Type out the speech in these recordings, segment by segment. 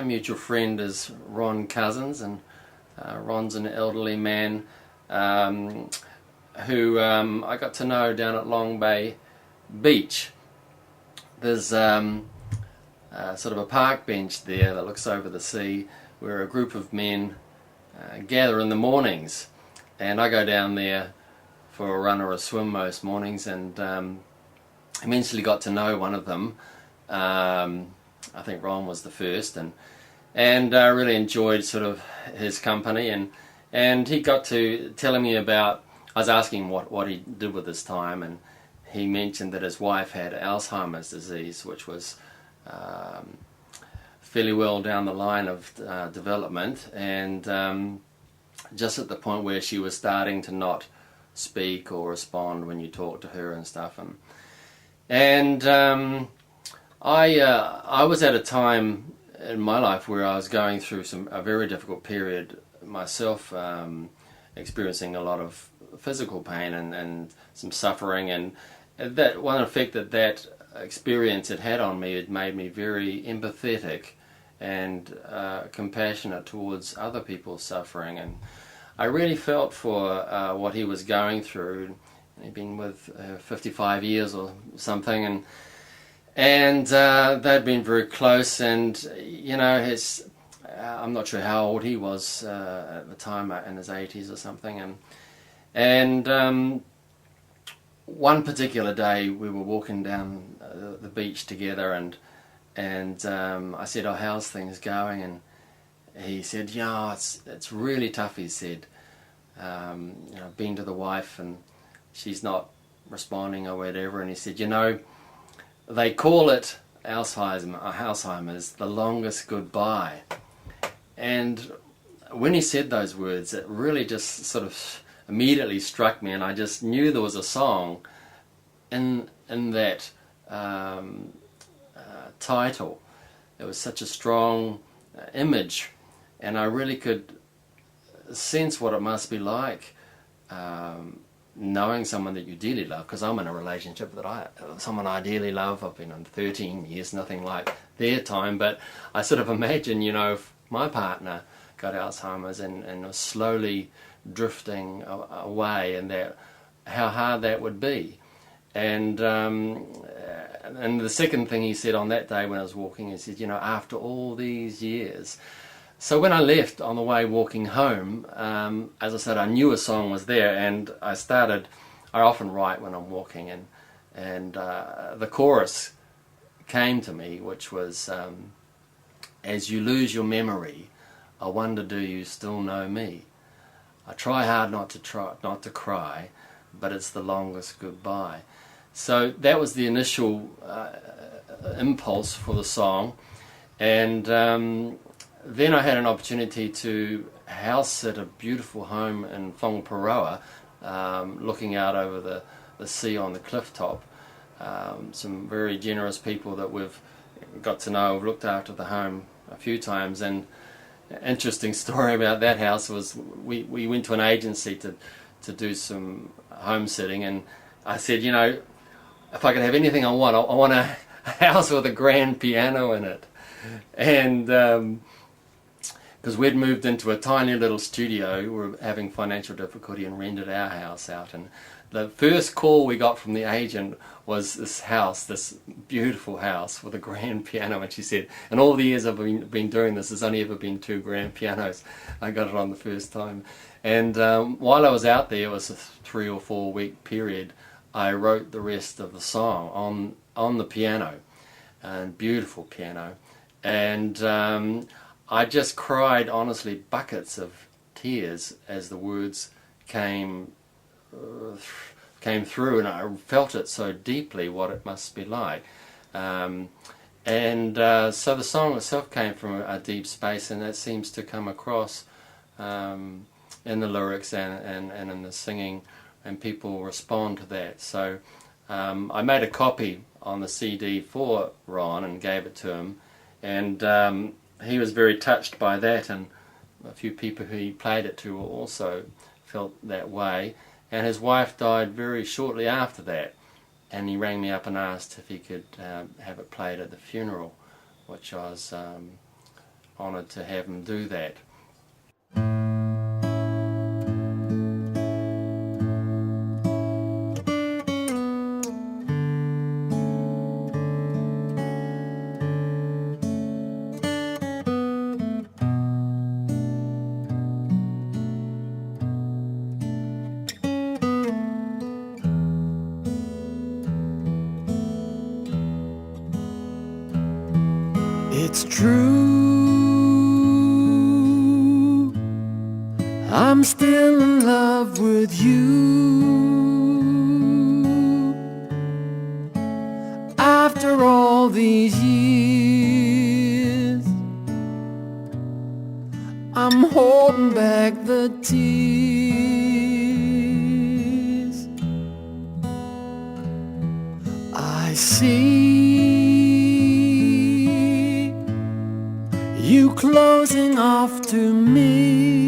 mutual friend is Ron Cousins, and Ron's an elderly man who I got to know down at Long Bay Beach. There's sort of a park bench there that looks over the sea, where a group of men gather in the mornings, and I go down there for a run or a swim most mornings, and eventually got to know one of them. I think Ron was the first, and I really enjoyed sort of his company, and he got to telling me about, I was asking him what he did with his time, and he mentioned that his wife had Alzheimer's disease, which was fairly well down the line of development, and just at the point where she was starting to not speak or respond when you talk to her and stuff. I was at a time in my life where I was going through a very difficult period myself, experiencing a lot of physical pain and some suffering, and that one effect that experience had on me, it made me very empathetic and compassionate towards other people's suffering, and I really felt for what he was going through. He'd been with 55 years or something, and they'd been very close, and you know, I'm not sure how old he was at the time, in his 80s or something, and one particular day we were walking down the beach together, and I said, "Oh, how's things going?" And he said, "Yeah, it's really tough." He said, "You know, been to the wife and she's not responding or whatever." And he said, "You know, they call it Alzheimer's, the longest goodbye." And when he said those words, it really just sort of immediately struck me, and I just knew there was a song in that title. It was such a strong image, and I really could sense what it must be like knowing someone that you dearly love, because I'm in a relationship that someone I dearly love. I've been on 13 years, nothing like their time, but I sort of imagine, you know, if my partner got Alzheimer's and was slowly drifting away, and how hard that would be. And the second thing he said on that day when I was walking, he said, "You know, after all these years." So when I left on the way walking home, as I said, I knew a song was there, and I often write when I'm walking, and the chorus came to me, which was, "As you lose your memory, I wonder, do you still know me? I try hard not to cry, but it's the longest goodbye." So that was the initial impulse for the song, and then I had an opportunity to house sit a beautiful home in Whangaparaoa, looking out over the sea on the cliff top. Some very generous people that we've got to know. We've looked after the home a few times, and an interesting story about that house was we went to an agency to do some home sitting, and I said, "You know, if I could have anything I want a house with a grand piano in it." And because we'd moved into a tiny little studio, we were having financial difficulty and rented our house out, and the first call we got from the agent was this house, this beautiful house with a grand piano, and she said, "In all the years I've been doing this, there's only ever been 2 grand pianos." I got it on the first time, and while I was out there, it was a 3 or 4 week period, I wrote the rest of the song on the piano, and beautiful piano, and I just cried, honestly, buckets of tears as the words came through, and I felt it so deeply, what it must be like. So the song itself came from a deep space, and that seems to come across in the lyrics and in the singing, and people respond to that. So I made a copy on the CD for Ron and gave it to him, and he was very touched by that, and a few people who he played it to also felt that way. And his wife died very shortly after that, and he rang me up and asked if he could have it played at the funeral, which I was honoured to have him do that. It's true, I'm still in love with you. After all these years, I'm holding back the tears. I see you closing off to me.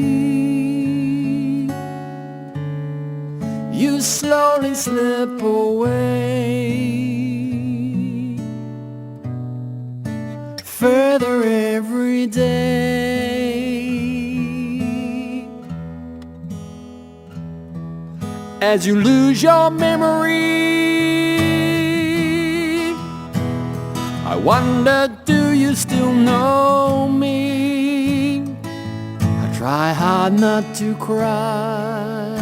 You slowly slip away, further every day. As you lose your memory, I wonder, do you still know me? I try hard not to cry,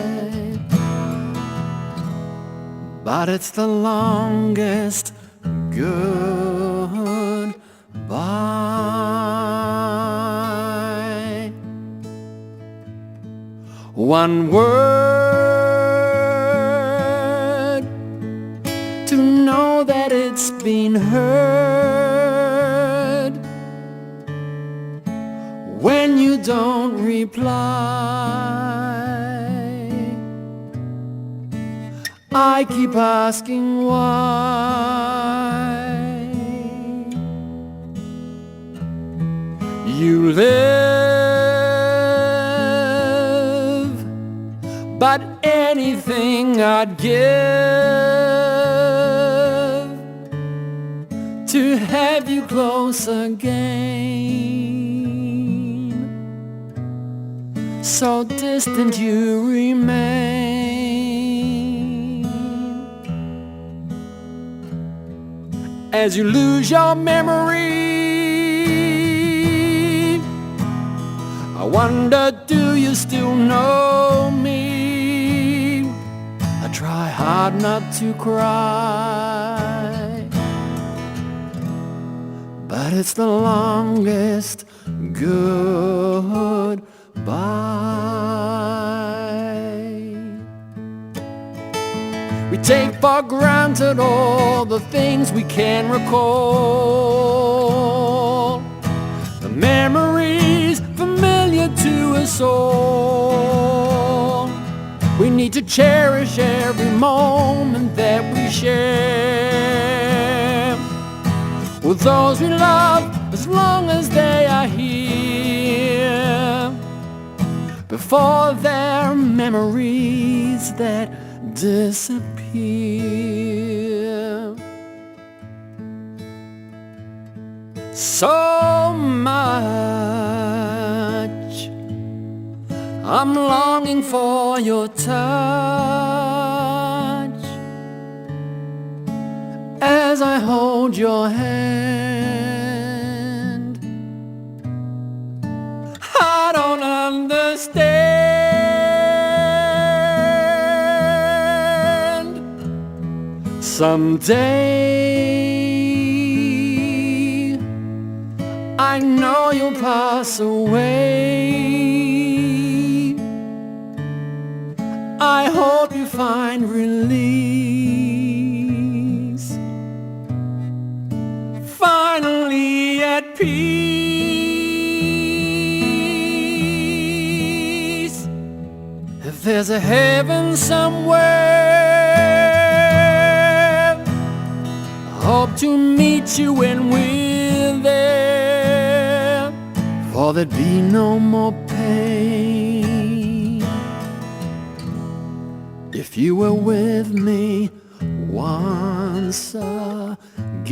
but it's the longest goodbye. One word to know that it's been heard. When you don't reply, I keep asking why. You live, but anything I'd give to have you close again. So distant you remain. As you lose your memory, I wonder, do you still know me? I try hard not to cry, but it's the longest goodbye. We take for granted all the things we can recall, the memories familiar to us all. We need to cherish every moment that we share with those we love, as long as they are here, before their memories that disappear. So much I'm longing for your touch as I hold your hand. I don't understand. Someday I know you'll pass away. I hope you find release, finally at peace. If there's a heaven somewhere, I hope to meet you when we're there, for there'd be no more pain if you were with me once again.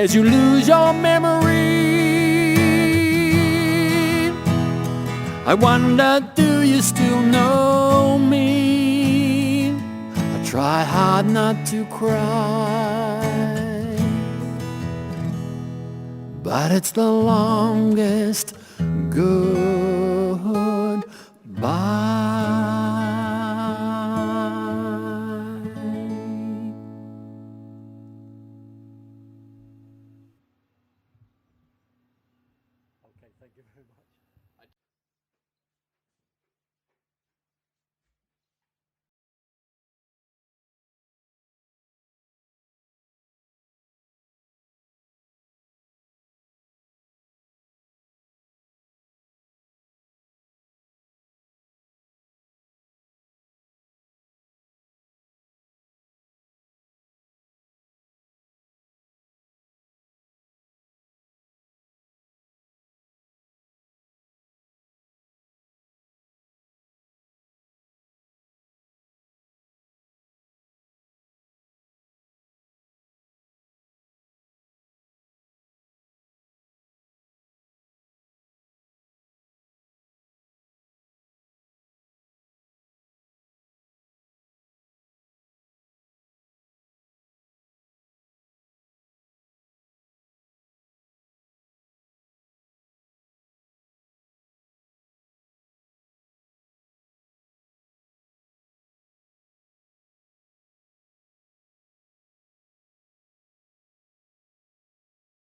as you lose your memory. I wonder, do you still know me? I try hard not to cry, but it's the longest goodbye. Okay, thank you very much.